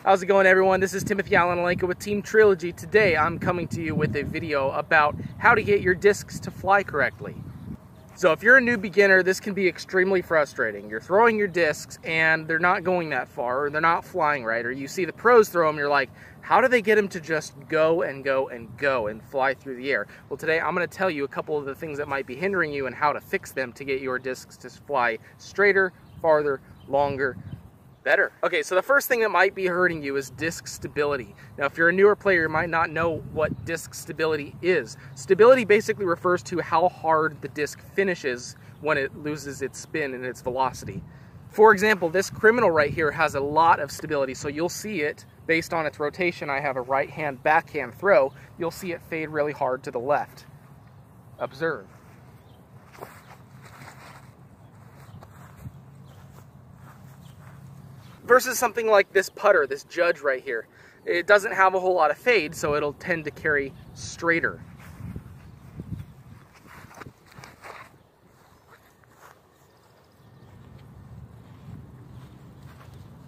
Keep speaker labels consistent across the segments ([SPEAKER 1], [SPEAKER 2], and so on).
[SPEAKER 1] How's it going, everyone? This is Timothy Allen Alenka with Team Trilogy. Today I'm coming to you with a video about how to get your discs to fly correctly. So if you're a new beginner, this can be extremely frustrating. You're throwing your discs and they're not going that far, or they're not flying right, or you see the pros throw them, you're like, how do they get them to just go and go and go and fly through the air? Well, today I'm going to tell you a couple of the things that might be hindering you and how to fix them to get your discs to fly straighter, farther, longer, better. Okay, so the first thing that might be hurting you is disc stability. Now, if you're a newer player, you might not know what disc stability is. Stability basically refers to how hard the disc finishes when it loses its spin and its velocity. For example, this Criminal right here has a lot of stability, so you'll see it based on its rotation. I have a right-hand backhand throw. You'll see it fade really hard to the left. Observe. Versus something like this putter, this Judge right here. It doesn't have a whole lot of fade, so it'll tend to carry straighter.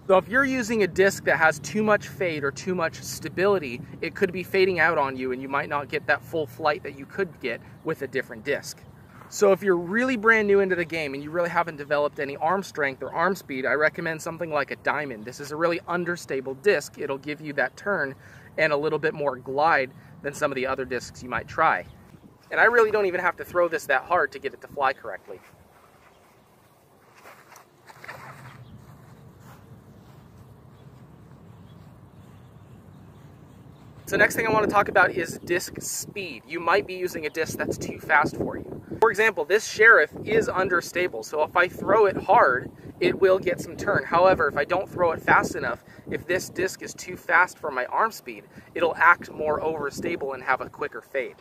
[SPEAKER 1] So if you're using a disc that has too much fade or too much stability, it could be fading out on you and you might not get that full flight that you could get with a different disc. So if you're really brand new into the game and you really haven't developed any arm strength or arm speed, I recommend something like a Diamond. This is a really understable disc. It'll give you that turn and a little bit more glide than some of the other discs you might try. And I really don't even have to throw this that hard to get it to fly correctly. So next thing I want to talk about is disc speed. You might be using a disc that's too fast for you. For example, this Sheriff is understable, so if I throw it hard, it will get some turn. However, if I don't throw it fast enough, if this disc is too fast for my arm speed, it'll act more overstable and have a quicker fade.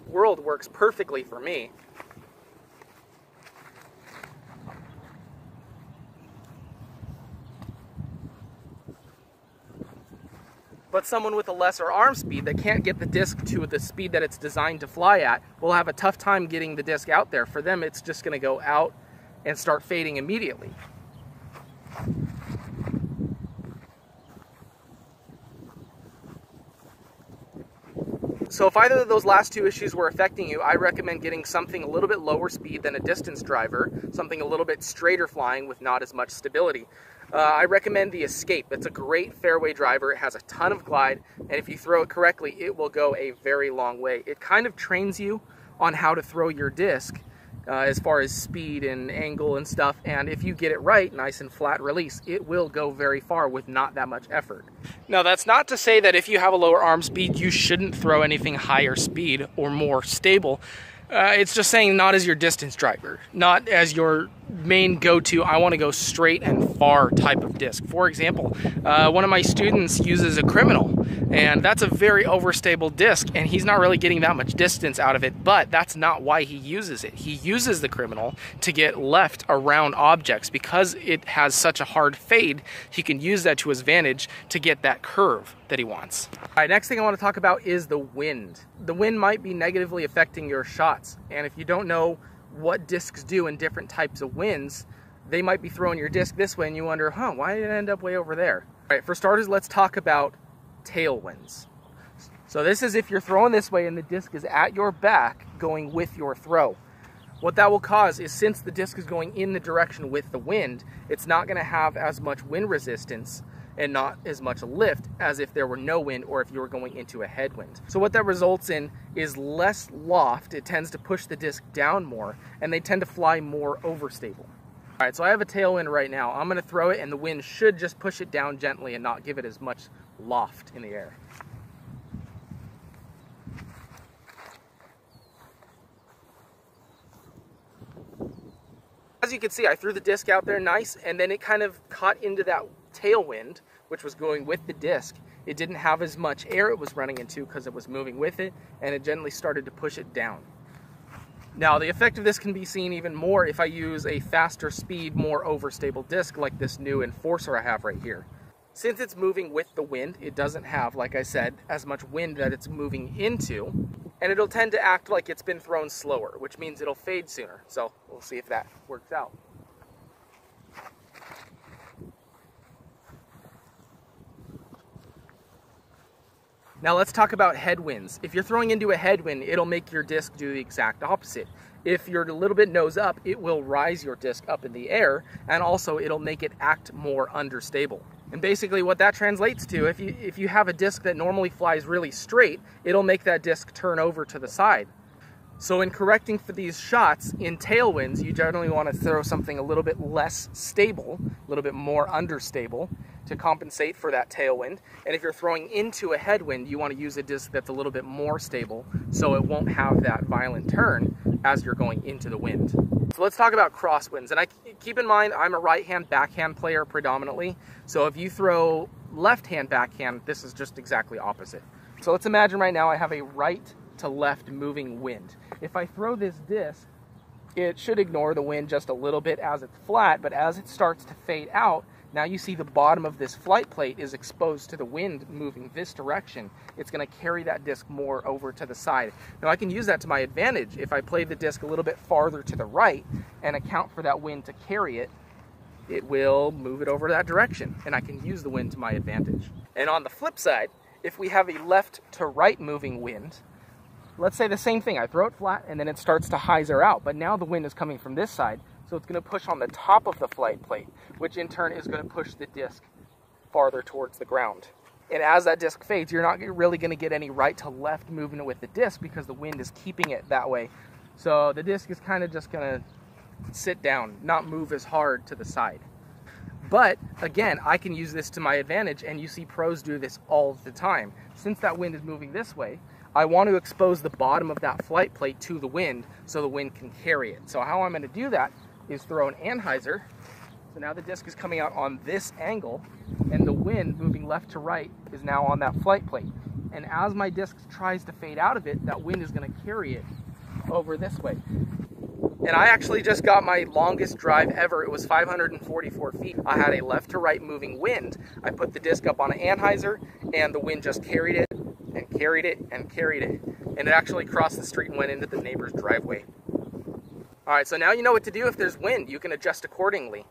[SPEAKER 1] World works perfectly for me. But someone with a lesser arm speed that can't get the disc to the speed that it's designed to fly at will have a tough time getting the disc out there. For them, it's just going to go out and start fading immediately. So if either of those last two issues were affecting you, I recommend getting something a little bit lower speed than a distance driver, something a little bit straighter flying with not as much stability. I recommend the Escape. It's a great fairway driver. It has a ton of glide, and if you throw it correctly, it will go a very long way. It kind of trains you on how to throw your disc as far as speed and angle and stuff, and if you get it right, nice and flat release, it will go very far with not that much effort. Now, that's not to say that if you have a lower arm speed, you shouldn't throw anything higher speed or more stable. It's just saying not as your distance driver, not as your main go-to, I want to go straight and far type of disc. For example, one of my students uses a Criminal, and that's a very overstable disc, and he's not really getting that much distance out of it, but that's not why he uses it. He uses the Criminal to get left around objects. Because it has such a hard fade, he can use that to his advantage to get that curve that he wants. All right, next thing I want to talk about is the wind. The wind might be negatively affecting your shots, and if you don't know what discs do in different types of winds, they might be throwing your disc this way and you wonder, why did it end up way over there? All right, for starters, let's talk about tailwinds. So this is if you're throwing this way and the disc is at your back going with your throw. What that will cause is, since the disc is going in the direction with the wind, it's not going to have as much wind resistance and not as much lift as if there were no wind or if you were going into a headwind. So what that results in is less loft. It tends to push the disc down more, and they tend to fly more overstable. All right, so I have a tailwind right now. I'm going to throw it, and the wind should just push it down gently and not give it as much loft in the air. As you can see, I threw the disc out there nice, and then it kind of caught into that tailwind, which was going with the disc. It didn't have as much air it was running into because it was moving with it, and it gently started to push it down. Now, the effect of this can be seen even more if I use a faster speed, more overstable disc like this new Enforcer I have right here. Since it's moving with the wind, it doesn't have, like I said, as much wind that it's moving into, and it'll tend to act like it's been thrown slower, which means it'll fade sooner. So we'll see if that works out. Now let's talk about headwinds. If you're throwing into a headwind, it'll make your disc do the exact opposite. If you're a little bit nose up, it will rise your disc up in the air, and also it'll make it act more understable. And basically what that translates to, if you have a disc that normally flies really straight, it'll make that disc turn over to the side. So in correcting for these shots in tailwinds, you generally want to throw something a little bit less stable, a little bit more understable, to compensate for that tailwind. And if you're throwing into a headwind, you want to use a disc that's a little bit more stable so it won't have that violent turn as you're going into the wind. So let's talk about crosswinds. And keep in mind, I'm a right-hand backhand player predominantly. So if you throw left-hand backhand, this is just exactly opposite. So let's imagine right now I have a right to left moving wind. If I throw this disc, it should ignore the wind just a little bit as it's flat, but as it starts to fade out, now you see the bottom of this flight plate is exposed to the wind moving this direction. It's going to carry that disc more over to the side. Now I can use that to my advantage. If I play the disc a little bit farther to the right and account for that wind to carry it, it will move it over that direction, and I can use the wind to my advantage. And on the flip side, if we have a left to right moving wind, let's say the same thing. I throw it flat and then it starts to hyzer out, but now the wind is coming from this side. So it's going to push on the top of the flight plate, which in turn is going to push the disc farther towards the ground. And as that disc fades, you're not really going to get any right to left movement with the disc because the wind is keeping it that way. So the disc is kind of just going to sit down, not move as hard to the side. But again, I can use this to my advantage, and you see pros do this all the time. Since that wind is moving this way, I want to expose the bottom of that flight plate to the wind so the wind can carry it. So how I'm going to do that is throw an anhyzer. So now the disc is coming out on this angle, and the wind moving left to right is now on that flight plate. And as my disc tries to fade out of it, that wind is going to carry it over this way. And I actually just got my longest drive ever. It was 544 feet. I had a left to right moving wind. I put the disc up on an anhyzer, and the wind just carried it and carried it and carried it. And it actually crossed the street and went into the neighbor's driveway. All right, so now you know what to do if there's wind. You can adjust accordingly.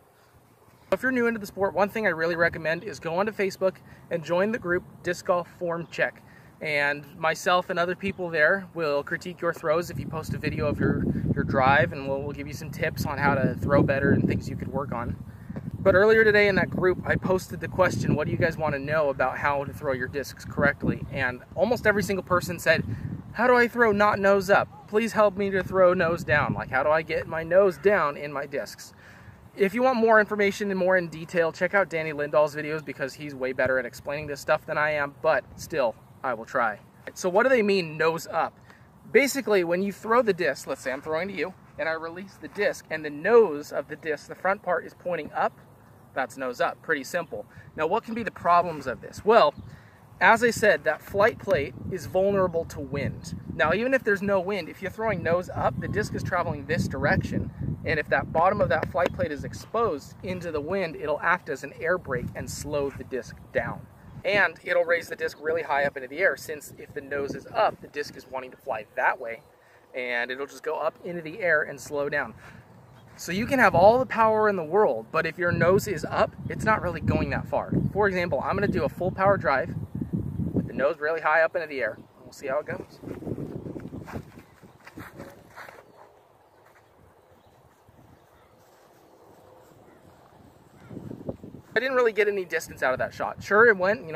[SPEAKER 1] If you're new into the sport, one thing I really recommend is go onto Facebook and join the group Disc Golf Form Check. And myself and other people there will critique your throws if you post a video of your drive, and we'll give you some tips on how to throw better and things you could work on. But earlier today in that group, I posted the question, what do you guys want to know about how to throw your discs correctly? And almost every single person said, how do I throw not nose up? Please help me to throw nose down. Like, how do I get my nose down in my discs? If you want more information and more in detail, check out Danny Lindahl's videos because he's way better at explaining this stuff than I am, but still, I will try. So what do they mean nose up? Basically, when you throw the disc, let's say I'm throwing to you, and I release the disc, and the nose of the disc, the front part is pointing up, that's nose up. Pretty simple. Now, what can be the problems of this? Well, as I said, that flight plate is vulnerable to wind. Now, even if there's no wind, if you're throwing nose up, the disc is traveling this direction, and if that bottom of that flight plate is exposed into the wind, it'll act as an air brake and slow the disc down. And it'll raise the disc really high up into the air, since if the nose is up, the disc is wanting to fly that way, and it'll just go up into the air and slow down. So you can have all the power in the world, but if your nose is up, it's not really going that far. For example, I'm going to do a full power drive with the nose really high up into the air. We'll see how it goes. I didn't really get any distance out of that shot. Sure, it went,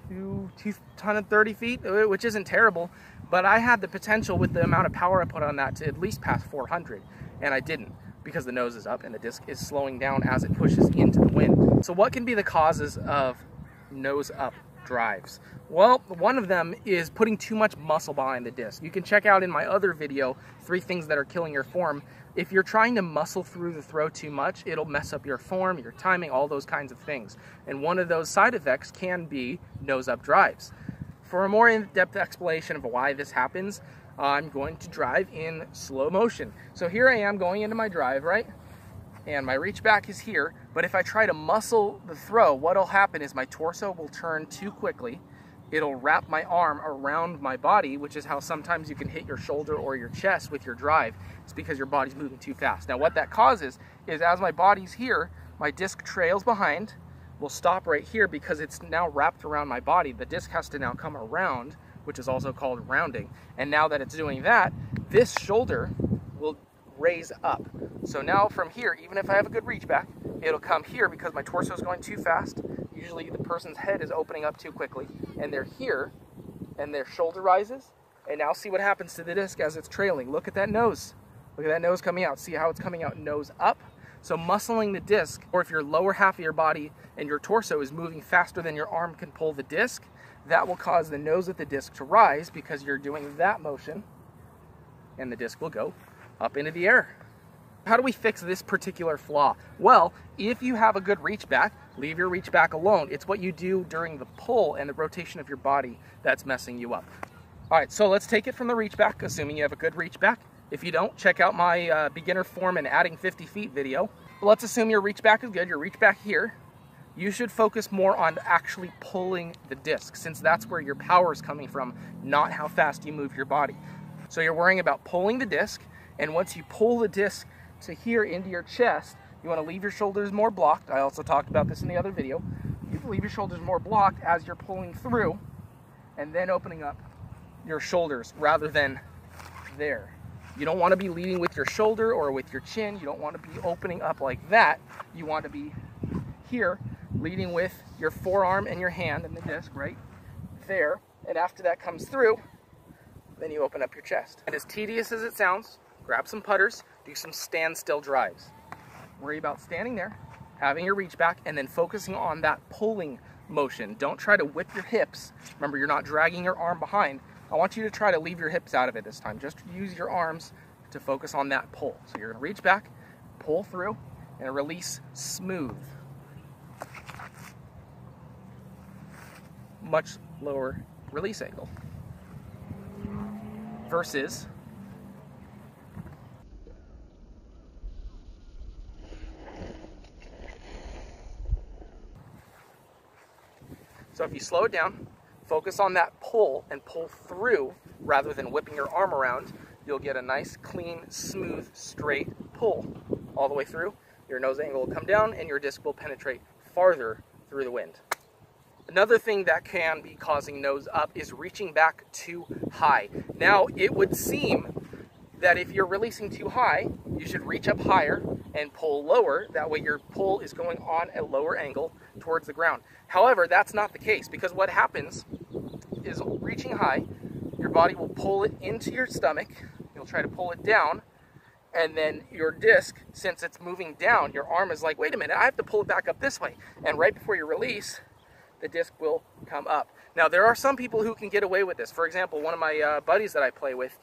[SPEAKER 1] 230 feet, which isn't terrible, but I had the potential with the amount of power I put on that to at least pass 400, and I didn't because the nose is up and the disc is slowing down as it pushes into the wind. So what can be the causes of nose up drives? Well, one of them is putting too much muscle behind the disc. You can check out in my other video, 3 things that are killing your form. If you're trying to muscle through the throw too much, it'll mess up your form, your timing, all those kinds of things. And one of those side effects can be nose up drives. For a more in-depth explanation of why this happens, I'm going to drive in slow motion. So here I am going into my drive, right? And my reach back is here, but if I try to muscle the throw, what'll happen is my torso will turn too quickly, it'll wrap my arm around my body, which is how sometimes you can hit your shoulder or your chest with your drive. It's because your body's moving too fast. Now what that causes is as my body's here, my disc trails behind, will stop right here because it's now wrapped around my body. The disc has to now come around, which is also called rounding. And now that it's doing that, this shoulder will raise up. So now from here, even if I have a good reach back, it'll come here because my torso is going too fast. Usually the person's head is opening up too quickly, and they're here, and their shoulder rises, and now see what happens to the disc as it's trailing. Look at that nose. Look at that nose coming out. See how it's coming out nose up? So muscling the disc, or if your lower half of your body and your torso is moving faster than your arm can pull the disc, that will cause the nose of the disc to rise because you're doing that motion, and the disc will go up into the air. How do we fix this particular flaw? Well, if you have a good reach back, leave your reach back alone. It's what you do during the pull and the rotation of your body that's messing you up. All right, so let's take it from the reach back, assuming you have a good reach back. If you don't, check out my beginner form and adding 50 feet video. Let's assume your reach back is good, your reach back here. You should focus more on actually pulling the disc, since that's where your power is coming from, not how fast you move your body. So you're worrying about pulling the disc, and once you pull the disc to here into your chest, you want to leave your shoulders more blocked. I also talked about this in the other video. You leave your shoulders more blocked as you're pulling through, and then opening up your shoulders rather than there. You don't want to be leading with your shoulder or with your chin. You don't want to be opening up like that. You want to be here, leading with your forearm and your hand and the disc right there. And after that comes through, then you open up your chest. And as tedious as it sounds, grab some putters, do some standstill drives. Worry about standing there, having your reach back, and then focusing on that pulling motion. Don't try to whip your hips. Remember, you're not dragging your arm behind. I want you to try to leave your hips out of it this time. Just use your arms to focus on that pull. So you're gonna reach back, pull through, and release smooth. Much lower release angle. Versus so if you slow it down, focus on that pull and pull through rather than whipping your arm around, you'll get a nice, clean, smooth, straight pull all the way through. Your nose angle will come down and your disc will penetrate farther through the wind. Another thing that can be causing nose up is reaching back too high. Now, it would seem that if you're releasing too high, you should reach up higher and pull lower. That way your pull is going on a lower angle towards the ground. However, that's not the case, because what happens is reaching high, your body will pull it into your stomach, you'll try to pull it down, and then your disc, since it's moving down, your arm is like, wait a minute, I have to pull it back up this way. And right before you release, the disc will come up. Now, there are some people who can get away with this. For example, one of my buddies that I play with,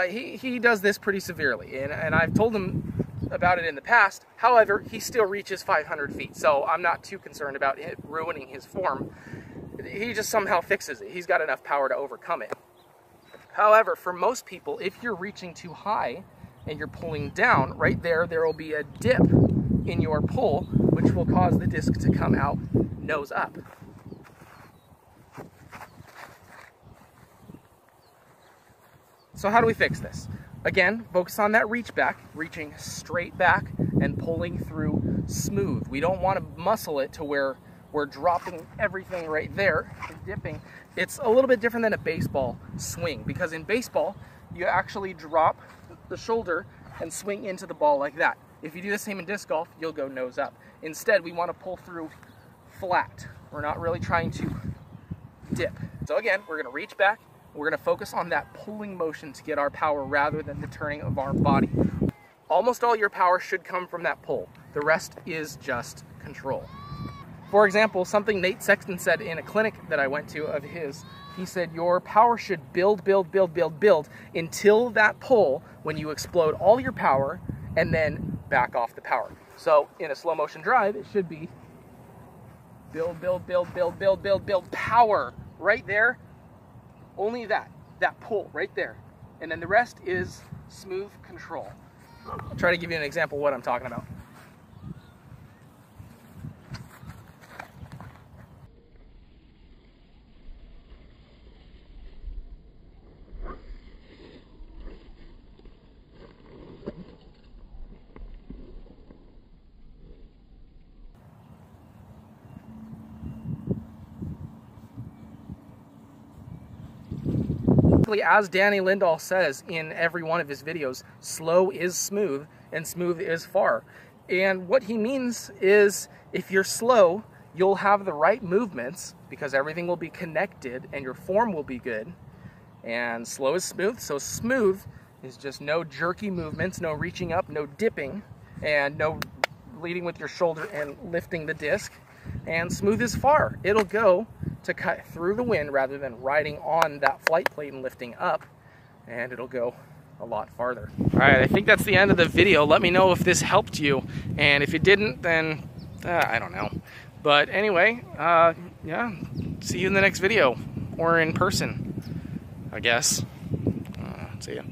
[SPEAKER 1] he does this pretty severely, and I've told him about it in the past. However, he still reaches 500 feet, so I'm not too concerned about it ruining his form. He just somehow fixes it. He's got enough power to overcome it. However, for most people, if you're reaching too high and you're pulling down, right there will be a dip in your pull, which will cause the disc to come out nose up. So how do we fix this? Again, focus on that reach back, reaching straight back and pulling through smooth. We don't want to muscle it to where we're dropping everything right there and dipping. It's a little bit different than a baseball swing, because in baseball, you actually drop the shoulder and swing into the ball like that. If you do the same in disc golf, you'll go nose up. Instead, we want to pull through flat. We're not really trying to dip. So again, we're going to reach back. We're going to focus on that pulling motion to get our power rather than the turning of our body. Almost all your power should come from that pull. The rest is just control. For example, something Nate Sexton said in a clinic that I went to of his, he said your power should build until that pull when you explode all your power and then back off the power. So in a slow motion drive, it should be build, power right there. Only that pull right there. And then the rest is smooth control. I'll try to give you an example of what I'm talking about. simply, as Danny Lindahl says in every one of his videos, slow is smooth and smooth is far. And what he means is if you're slow, you'll have the right movements because everything will be connected and your form will be good. And slow is smooth, so smooth is just no jerky movements, no reaching up, no dipping, and no leading with your shoulder and lifting the disc. And smooth is far. It'll go to cut through the wind rather than riding on that flight plate and lifting up, and it'll go a lot farther. All right, I think that's the end of the video. Let me know if this helped you, and if it didn't, then I don't know. But anyway, yeah, see you in the next video, or in person, I guess. See ya.